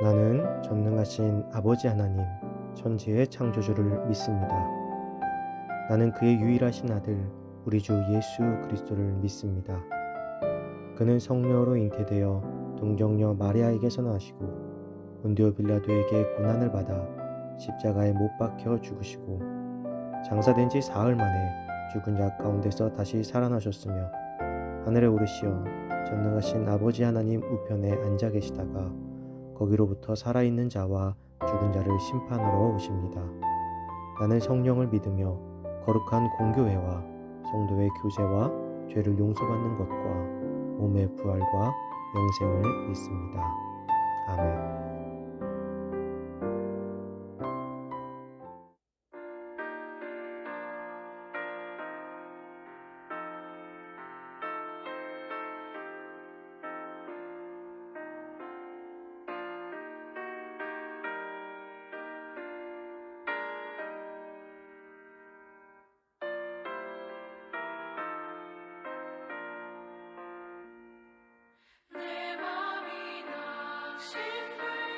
나는 전능하신 아버지 하나님, 천지의 창조주를 믿습니다. 나는 그의 유일하신 아들, 우리 주 예수 그리스도를 믿습니다. 그는 성령으로 잉태되어 동정녀 마리아에게서 나시고 본디오 빌라도에게 고난을 받아 십자가에 못 박혀 죽으시고 장사된 지 사흘 만에 죽은 자 가운데서 다시 살아나셨으며 하늘에 오르시어 전능하신 아버지 하나님 우편에 앉아 계시다가 거기로부터 살아있는 자와 죽은 자를 심판하러 오십니다. 나는 성령을 믿으며 거룩한 공교회와 성도의 교제와 죄를 용서받는 것과 몸의 부활과 영생을 믿습니다. 아멘. 내 맘이 낙심돼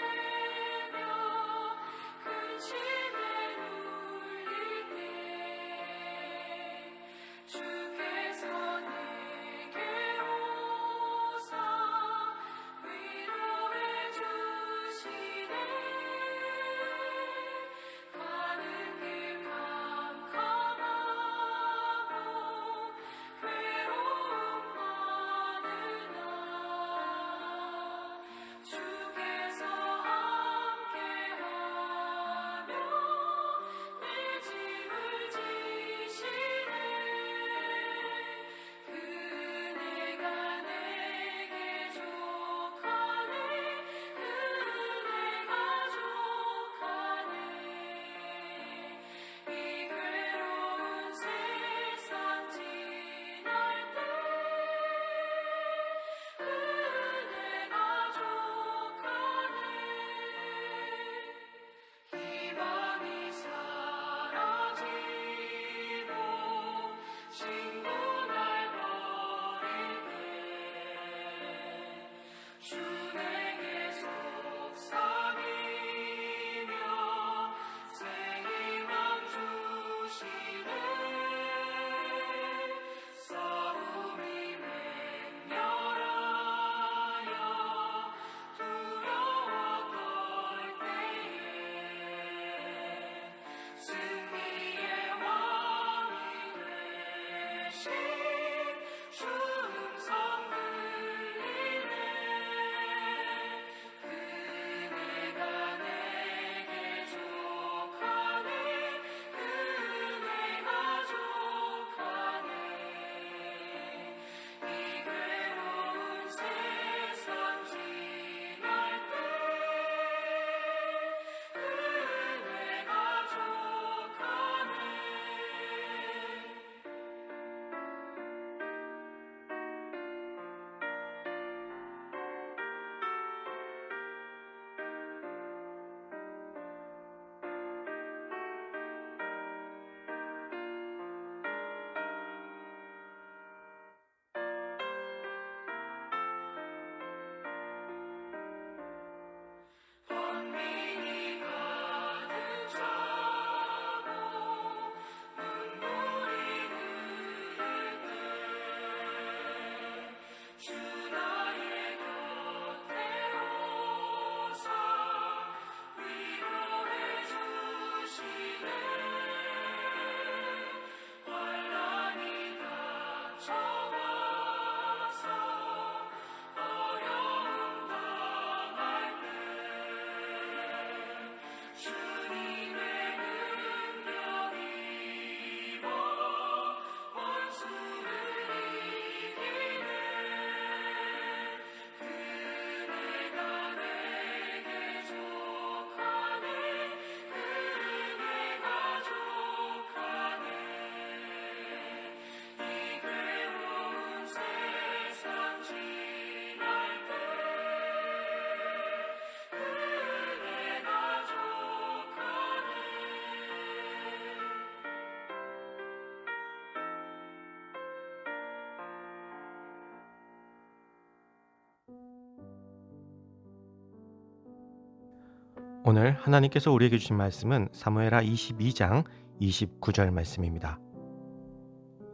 오늘 하나님께서 우리에게 주신 말씀은 사무엘하 22장 29절 말씀입니다.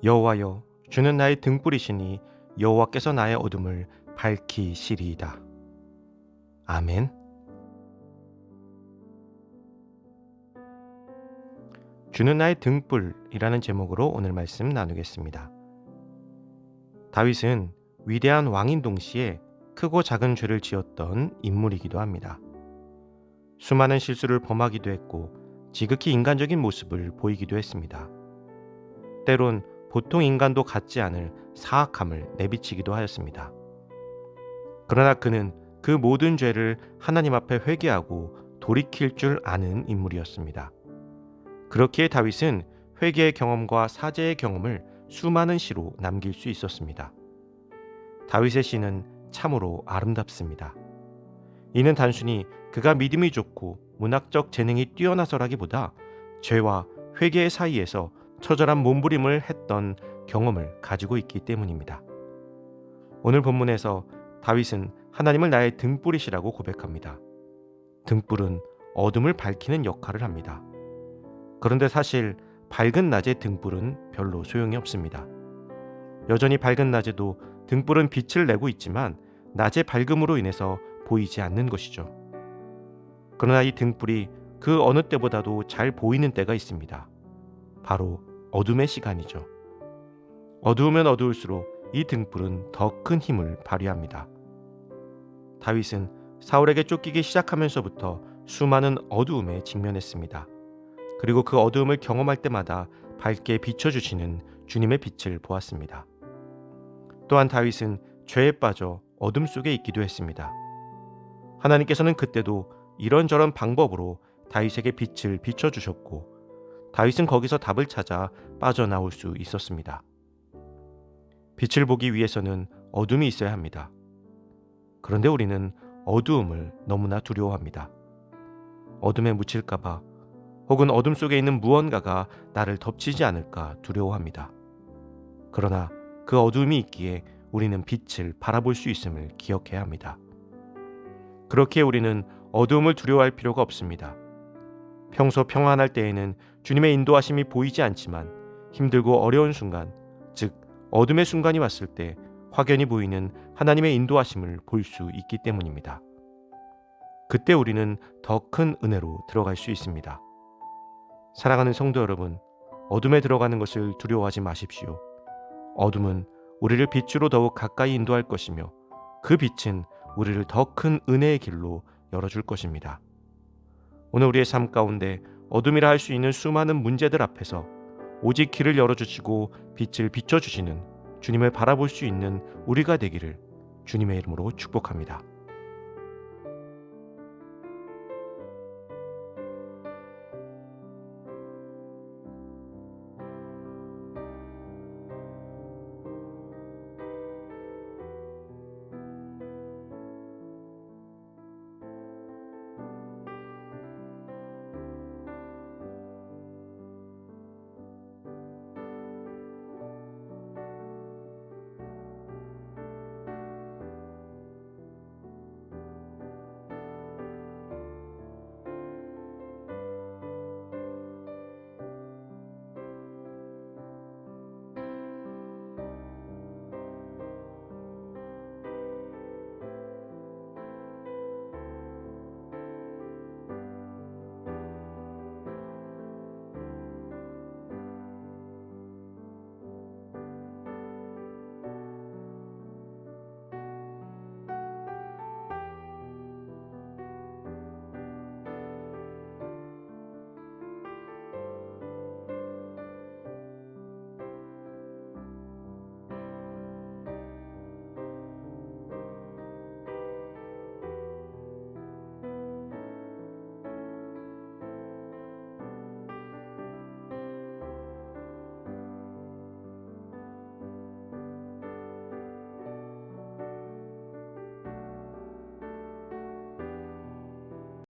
여호와여, 주는 나의 등불이시니 여호와께서 나의 어둠을 밝히시리이다. 아멘. 주는 나의 등불이라는 제목으로 오늘 말씀 나누겠습니다. 다윗은 위대한 왕인 동시에 크고 작은 죄를 지었던 인물이기도 합니다. 수많은 실수를 범하기도 했고 지극히 인간적인 모습을 보이기도 했습니다. 때론 보통 인간도 갖지 않을 사악함을 내비치기도 하였습니다. 그러나 그는 그 모든 죄를 하나님 앞에 회개하고 돌이킬 줄 아는 인물이었습니다. 그렇기에 다윗은 회개의 경험과 사죄의 경험을 수많은 시로 남길 수 있었습니다. 다윗의 시는 참으로 아름답습니다. 이는 단순히 그가 믿음이 좋고 문학적 재능이 뛰어나서라기보다 죄와 회개의 사이에서 처절한 몸부림을 했던 경험을 가지고 있기 때문입니다. 오늘 본문에서 다윗은 하나님을 나의 등불이시라고 고백합니다. 등불은 어둠을 밝히는 역할을 합니다. 그런데 사실 밝은 낮의 등불은 별로 소용이 없습니다. 여전히 밝은 낮에도 등불은 빛을 내고 있지만 낮의 밝음으로 인해서 보이지 않는 것이죠. 그러나 이 등불이 그 어느 때보다도 잘 보이는 때가 있습니다. 바로 어둠의 시간이죠. 어두우면 어두울수록 이 등불은 더 큰 힘을 발휘합니다. 다윗은 사울에게 쫓기기 시작하면서부터 수많은 어두움에 직면했습니다. 그리고 그 어두움을 경험할 때마다 밝게 비춰주시는 주님의 빛을 보았습니다. 또한 다윗은 죄에 빠져 어둠 속에 있기도 했습니다. 하나님께서는 그때도 이런저런 방법으로 다윗에게 빛을 비춰주셨고 다윗은 거기서 답을 찾아 빠져나올 수 있었습니다. 빛을 보기 위해서는 어둠이 있어야 합니다. 그런데 우리는 어두움을 너무나 두려워합니다. 어둠에 묻힐까봐 혹은 어둠 속에 있는 무언가가 나를 덮치지 않을까 두려워합니다. 그러나 그 어둠이 있기에 우리는 빛을 바라볼 수 있음을 기억해야 합니다. 그렇기에 우리는 어두움을 두려워할 필요가 없습니다. 평소 평안할 때에는 주님의 인도하심이 보이지 않지만 힘들고 어려운 순간, 즉 어둠의 순간이 왔을 때 확연히 보이는 하나님의 인도하심을 볼 수 있기 때문입니다. 그때 우리는 더 큰 은혜로 들어갈 수 있습니다. 사랑하는 성도 여러분, 어둠에 들어가는 것을 두려워하지 마십시오. 어둠은 우리를 빛으로 더욱 가까이 인도할 것이며 그 빛은 우리를 더 큰 은혜의 길로 열어줄 것입니다. 오늘 우리의 삶 가운데 어둠이라 할 수 있는 수많은 문제들 앞에서 오직 길을 열어주시고 빛을 비춰주시는 주님을 바라볼 수 있는 우리가 되기를 주님의 이름으로 축복합니다.